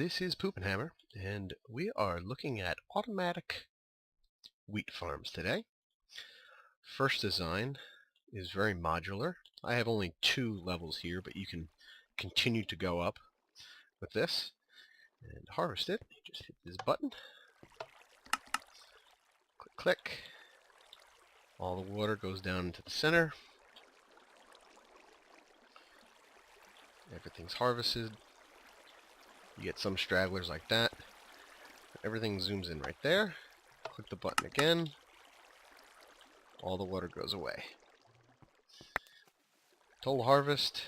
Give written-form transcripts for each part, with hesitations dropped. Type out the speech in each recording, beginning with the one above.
This is Poopinhammer, and we are looking at automatic wheat farms today. First design is very modular. I have only 2 levels here, but you can continue to go up with this and harvest it. You just hit this button, click, click. All the water goes down into the center. Everything's harvested. You get some stragglers like that. Everything zooms in right there. Click the button again. All the water goes away. Total harvest.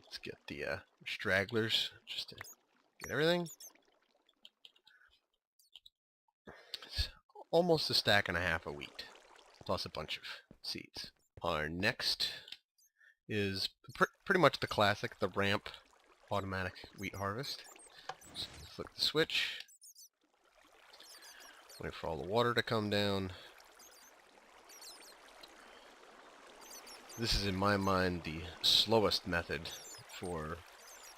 Let's get the stragglers just to get everything. It's almost a stack and a half of wheat, plus a bunch of seeds. Our next is pretty much the classic, the ramp automatic wheat harvest. So flick the switch, wait for all the water to come down. This is, in my mind, the slowest method for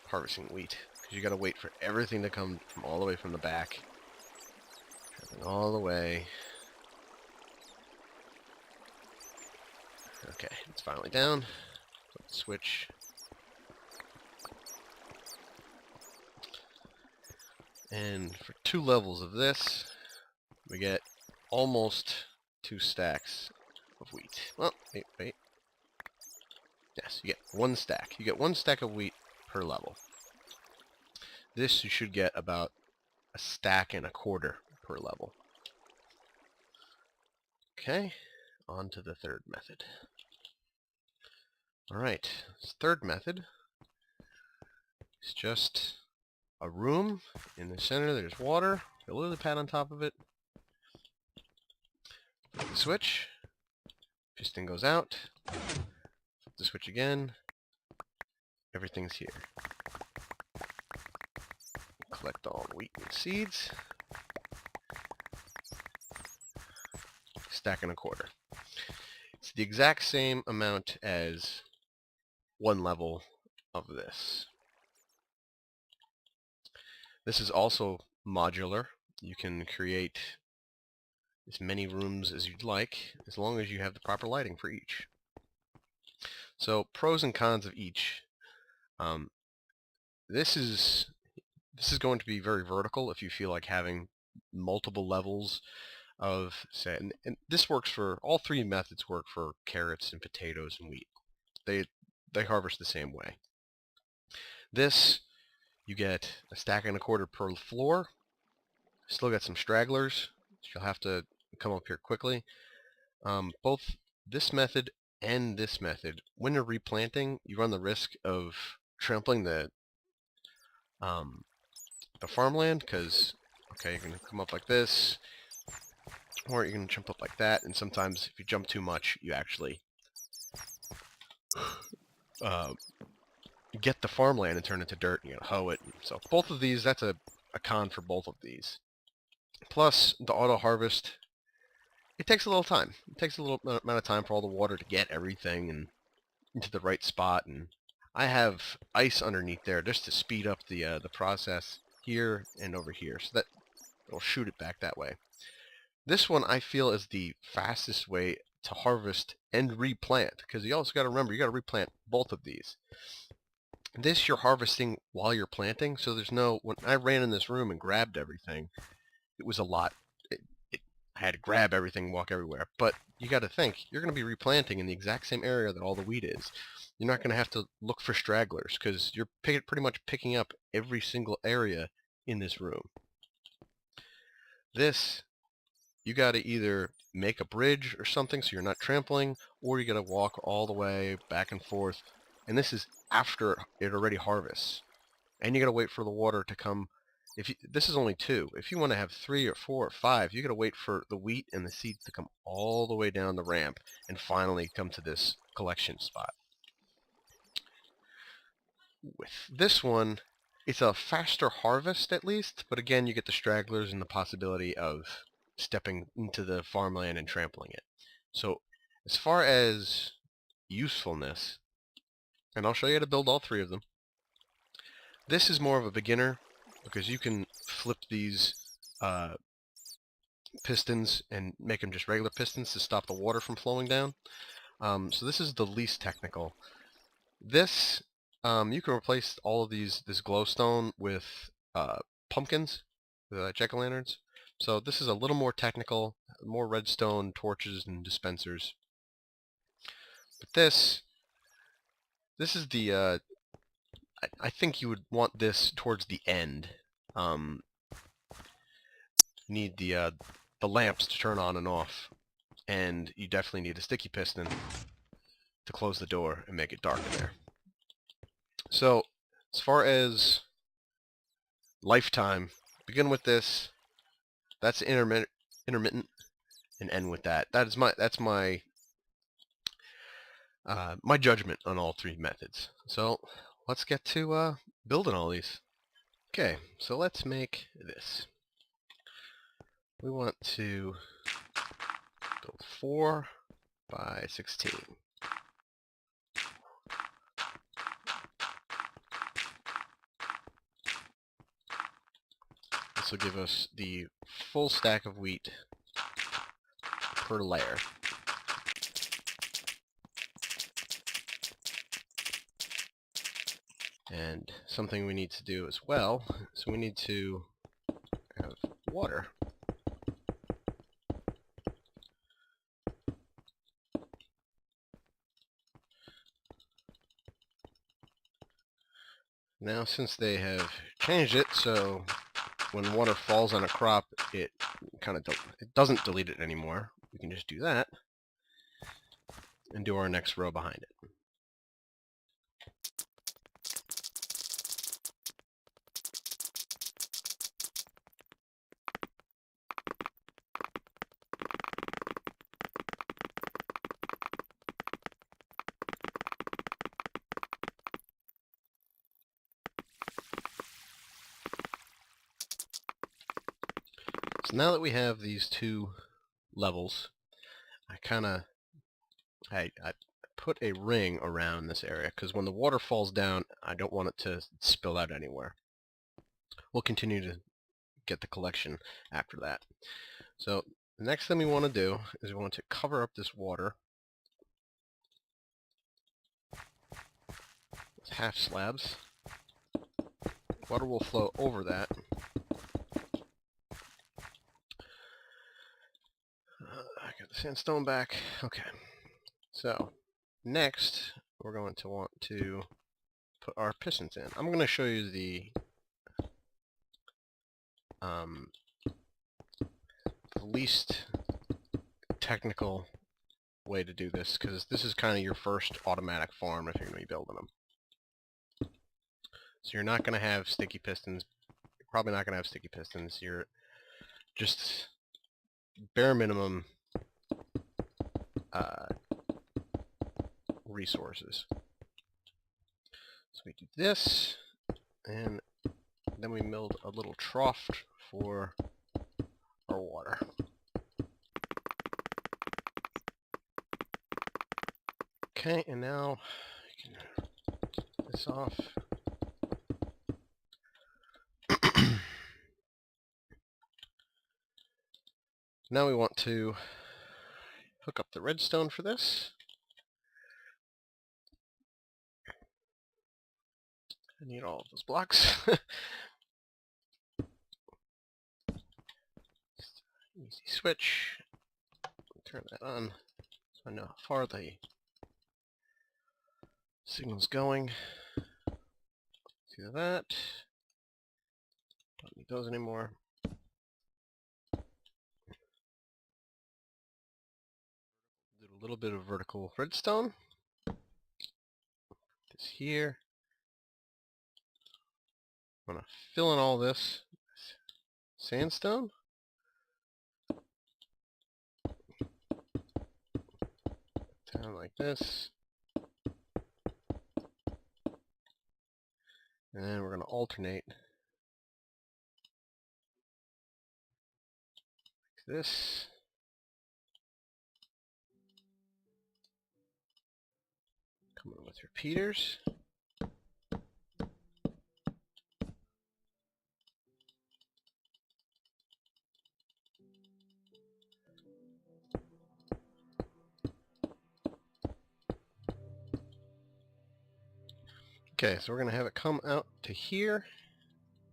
harvesting wheat, because you got to wait for everything to come from all the way from the back, traveling all the way. Okay, it's finally down. Flip the switch. And for 2 levels of this, we get almost 2 stacks of wheat. Well, wait. Yes, you get 1 stack. You get 1 stack of wheat per level. This you should get about a stack and a quarter per level. Okay, on to the third method. Alright, this third method is just a room. In the center there's water, a lily pad on top of it. Flip the switch, piston goes out. Flip the switch again, everything's here. Collect all the wheat and seeds. Stack and a quarter. It's the exact same amount as 1 level of this. This is also modular. You can create as many rooms as you'd like, as long as you have the proper lighting for each. So, pros and cons of each. This is going to be very vertical if you feel like having multiple levels of, say, and this works for all 3 methods. Work for carrots and potatoes and wheat. They harvest the same way. This, you get a stack and a quarter per floor. Still got some stragglers, so you'll have to come up here quickly. Both this method and this method, when you're replanting, you run the risk of trampling the farmland, because, okay, you're going to come up like this, or you're going to jump up like that, and sometimes if you jump too much, you actually get the farmland and turn it to dirt, and you gotta hoe it. So both of these, that's a con for both of these. Plus, the auto harvest, it takes a little time. It takes a little amount of time for all the water to get everything and into the right spot. And I have ice underneath there just to speed up the process here and over here, so that it'll shoot it back that way. This one I feel is the fastest way to harvest and replant, because you also got to remember, you got to replant both of these. This you're harvesting while you're planting, so there's no, when I ran in this room and grabbed everything, it was a lot. I had to grab everything, walk everywhere. But you got to think, you're going to be replanting in the exact same area that all the wheat is. You're not going to have to look for stragglers, because you're pretty much picking up every single area in this room. This, you got to either make a bridge or something so you're not trampling, or you got to walk all the way back and forth. And this is after it already harvests. And you got to wait for the water to come. This is only 2. If you want to have 3 or 4 or 5, you got to wait for the wheat and the seeds to come all the way down the ramp and finally come to this collection spot. With this one, it's a faster harvest at least, but again, you get the stragglers and the possibility of stepping into the farmland and trampling it. So as far as usefulness, and I'll show you how to build all 3 of them. This is more of a beginner because you can flip these pistons and make them just regular pistons to stop the water from flowing down. So this is the least technical. This, you can replace all of this glowstone with pumpkins, jack-o'-lanterns. So this is a little more technical, more redstone torches and dispensers. But this is the, I think you would want this towards the end. You need the lamps to turn on and off, and you definitely need a sticky piston to close the door and make it dark in there. So, as far as lifetime, begin with this. That's intermittent, and end with that. That's my my judgment on all three methods. So, let's get to building all these. Okay, so let's make this. We want to build 4 by 16. This will give us the full stack of wheat per layer. And something we need to do as well, so we need to have water. Now, since they have changed it so when water falls on a crop, it doesn't delete it anymore. We can just do that and do our next row behind it. So now that we have these two levels, I put a ring around this area because when the water falls down, I don't want it to spill out anywhere. We'll continue to get the collection after that. So the next thing we want to do is we want to cover up this water with half slabs. Water will flow over that. I got the sandstone back. Okay. So next we're going to want to put our pistons in. I'm going to show you the least technical way to do this, because this is kind of your first automatic farm if you're going to be building them. So you're not going to have sticky pistons. You're probably not going to have sticky pistons. You're just bare minimum resources. So we do this, and then we milled a little trough for our water. Okay, and now you can take this off. Now we want to hook up the redstone for this. I need all of those blocks. Easy switch. Turn that on so I know how far the signal's going. See that. Don't need those anymore. Did a little bit of vertical redstone. This here. I'm gonna fill in all this sandstone. Down like this. And then we're going to alternate like this. Come in with repeaters. Okay, so we're going to have it come out to here,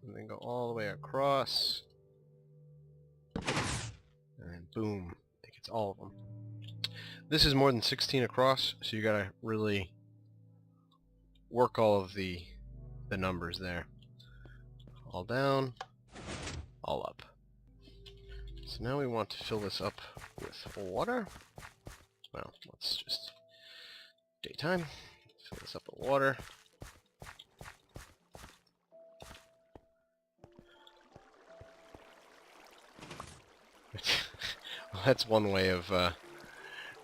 and then go all the way across, and then boom, it gets all of them. This is more than 16 across, so you got to really work all of the numbers there. All down, all up. So now we want to fill this up with water. Well, let's just daytime. Fill this up with water. Well, that's one way of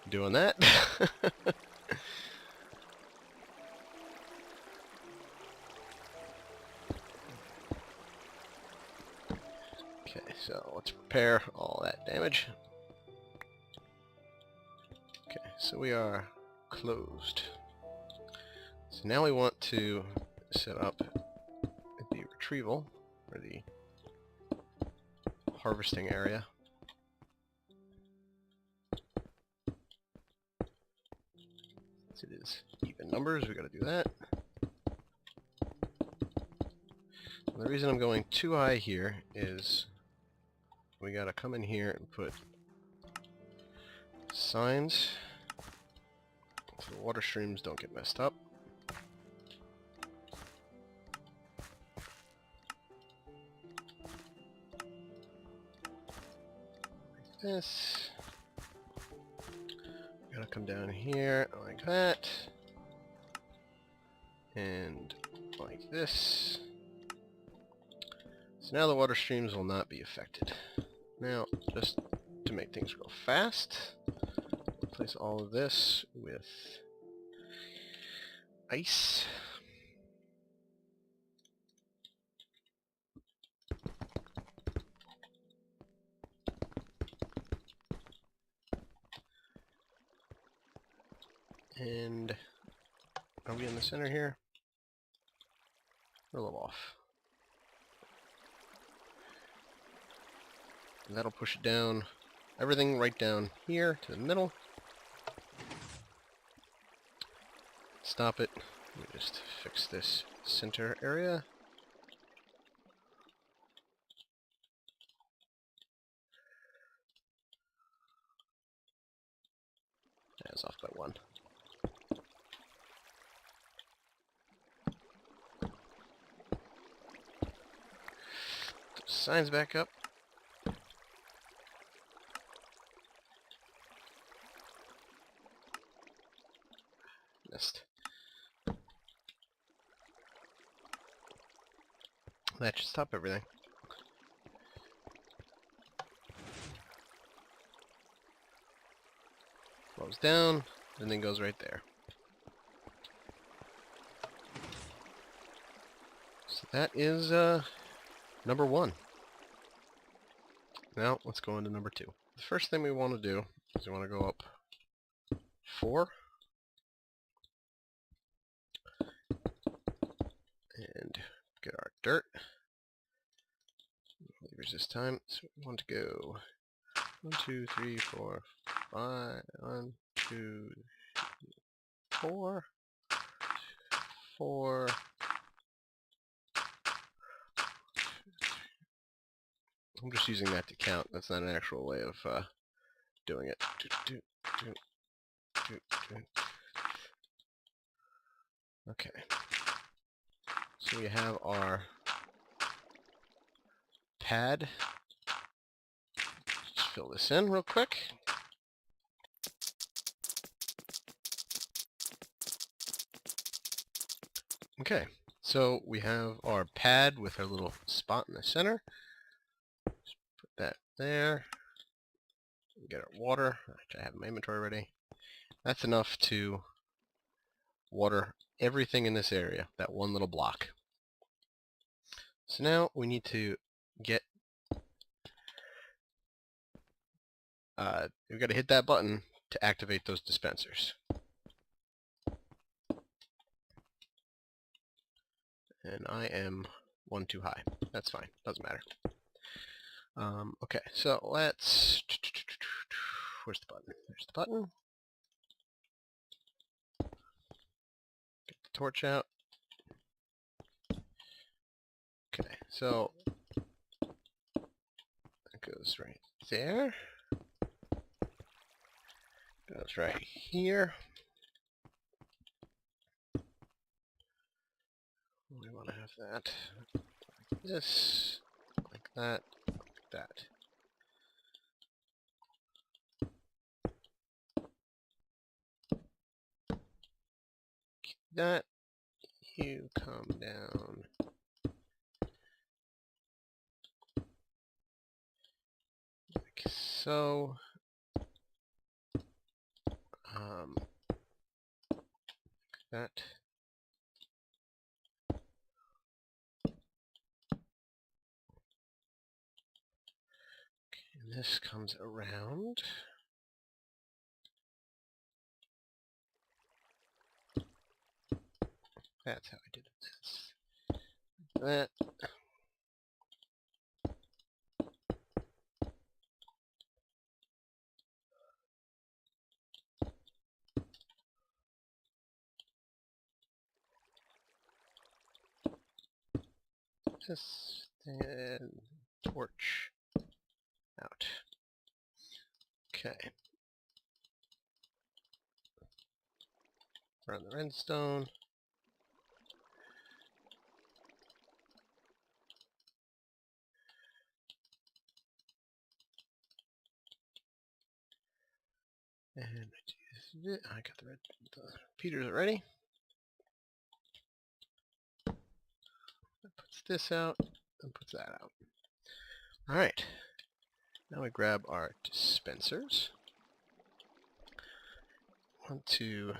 doing that. Okay, so let's repair all that damage. Okay, so we are closed. So now we want to set up the retrieval, or the harvesting area. Since it is even numbers, we gotta do that. And the reason I'm going too high here is we gotta come in here and put signs so the water streams don't get messed up. Like this. Gotta come down here like that. And like this. So now the water streams will not be affected. Now, just to make things real fast, replace all of this with ice. And are we in the center here? We're a little off. And that'll push it down, everything right down here to the middle. Stop it. Let me just fix this center area. That's off by 1. Put signs back up. Missed. That should stop everything. Flows down, and then goes right there. So that is number 1. Now let's go into number 2. The first thing we want to do is we want to go up 4 and get our dirt. Levers this time, so we want to go 1, 2, 3, 4, 5. 1, 2, 4, 4. I'm just using that to count. That's not an actual way of doing it. Okay. So we have our pad. Just fill this in real quick. Okay, so we have our pad with our little spot in the center. Just put that there. Get our water, which I have in my inventory already. That's enough to water everything in this area, that one little block. So now we need to get, we've got to hit that button to activate those dispensers. And I am 1 too high. That's fine, doesn't matter. Okay, so let's, where's the button? There's the button. Get the torch out. so that goes right there. Goes right here. We want to have that like this, like that, like that. That, you come down like so. That. And this comes around. That's how I did it. That. This. And torch out. Okay. Run the redstone. And I got the repeaters already. That puts this out and puts that out. Alright. Now we grab our dispensers. Want to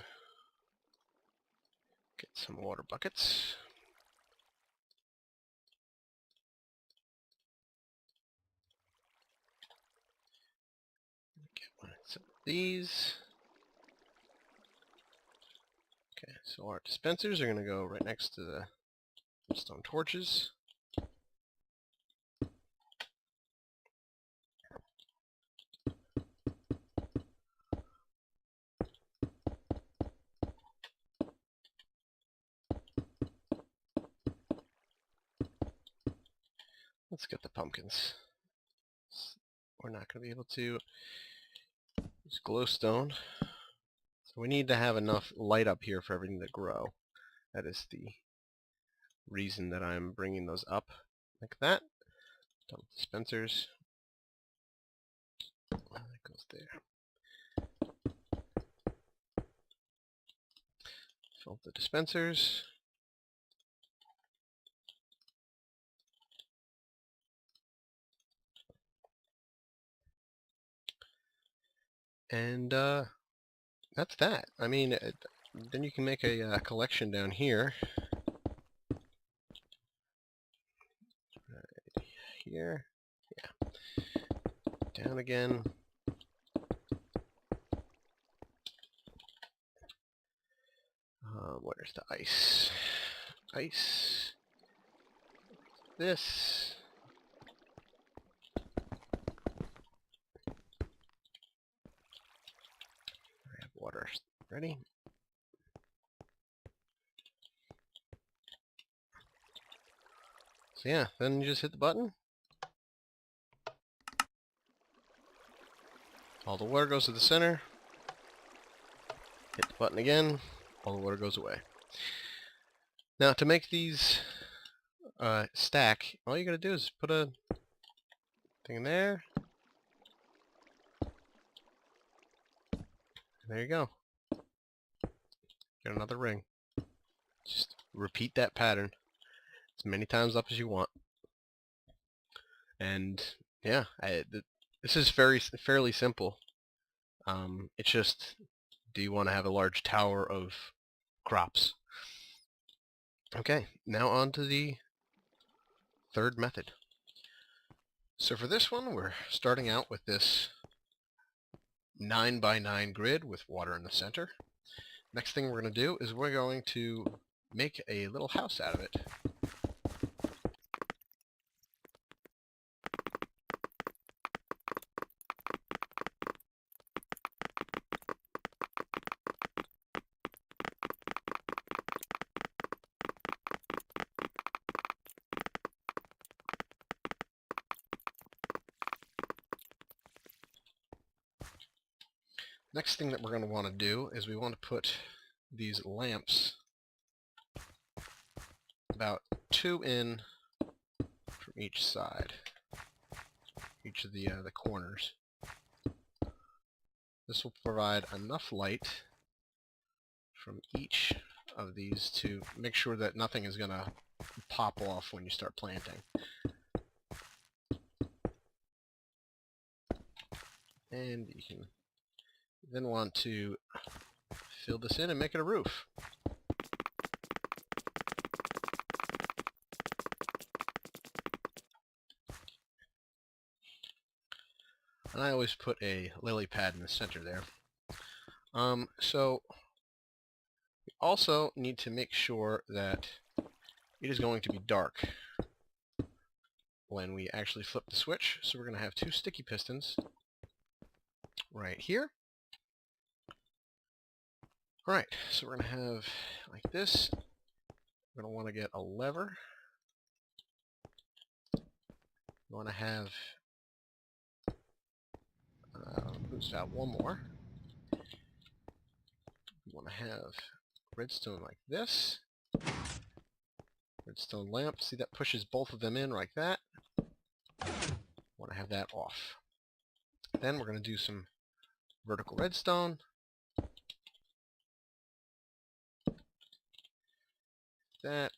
get some water buckets. Get some of these. Okay, so our dispensers are going to go right next to the stone torches. Let's get the pumpkins. We're not going to be able to use glowstone. So we need to have enough light up here for everything to grow. That is the reason that I'm bringing those up like that. Dump dispensers. That goes there. Fill the dispensers. And that's that. I mean, then you can make a collection down here. Right here. Yeah. Down again. Where's the ice? Ice. This. I have water ready. So yeah, then you just hit the button. All the water goes to the center. Hit the button again. All the water goes away. Now to make these stack, all you gotta do is put a thing in there. And there you go. Get another ring. Just repeat that pattern as many times up as you want. And yeah, this is fairly simple. It's just, do you want to have a large tower of crops? Okay, now on to the third method. So for this one, we're starting out with this 9x9 grid with water in the center. Next thing we're going to do is we're going to make a little house out of it. Next thing that we're going to want to do is we want to put these lamps about 2 in from each side, each of the corners. This will provide enough light from each of these to make sure that nothing is going to pop off when you start planting. And you can then want to fill this in and make it a roof. And I always put a lily pad in the center there. So we also need to make sure that it is going to be dark when we actually flip the switch. So we're going to have 2 sticky pistons right here. Alright, so we're going to have like this. We're going to want to get a lever. We want to have let's add one more. We want to have redstone like this. Redstone lamp. See, that pushes both of them in like that. Want to have that off. Then we're going to do some vertical redstone. That.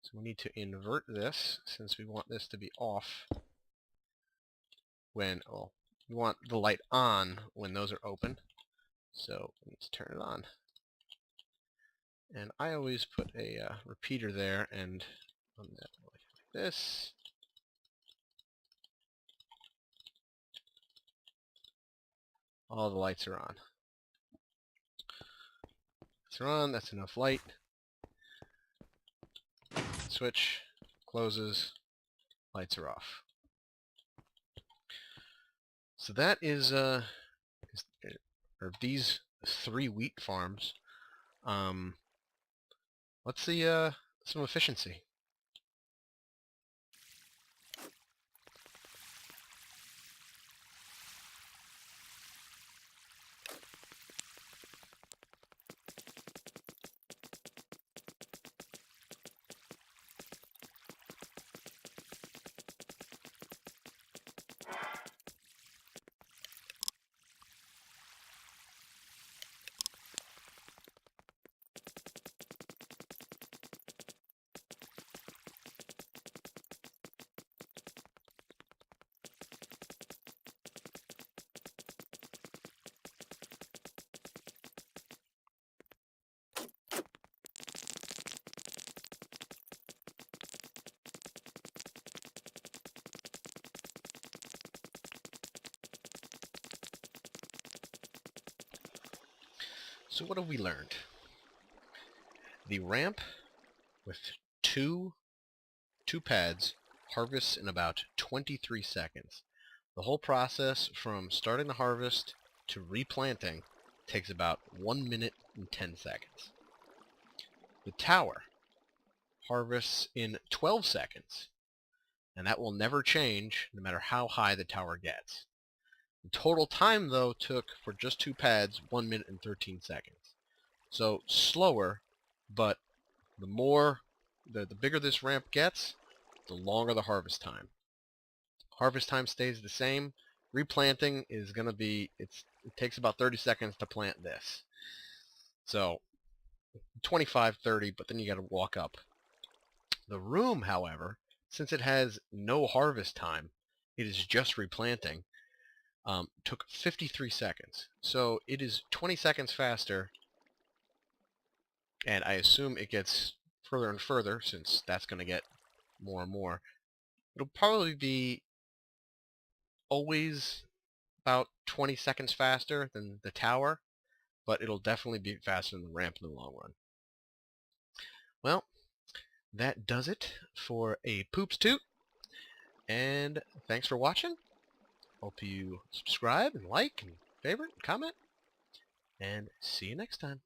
So we need to invert this since we want this to be off when, well, we want the light on when those are open. So let's turn it on. And I always put a repeater there and on that like this. All the lights are on. Lights are on, that's enough light. Switch closes, lights are off. So that is these 3 wheat farms. Let's see some efficiency. So what have we learned? The ramp with two pads harvests in about 23 seconds. The whole process from starting the harvest to replanting takes about 1 minute and 10 seconds. The tower harvests in 12 seconds, and that will never change no matter how high the tower gets. The total time, though, took for just 2 pads 1 minute and 13 seconds. So slower, but the bigger this ramp gets, the longer the harvest time. Harvest time stays the same. Replanting is going to be, it takes about 30 seconds to plant this. So 25, 30, but then you got to walk up. The room, however, since it has no harvest time, it is just replanting, took 53 seconds. So it is 20 seconds faster, and I assume it gets further and further since that's going to get more and more. It'll probably be always about 20 seconds faster than the tower, but it'll definitely be faster than the ramp in the long run. Well, that does it for a Poops Toot, and thanks for watching. Hope you subscribe and like and favorite and comment, and see you next time.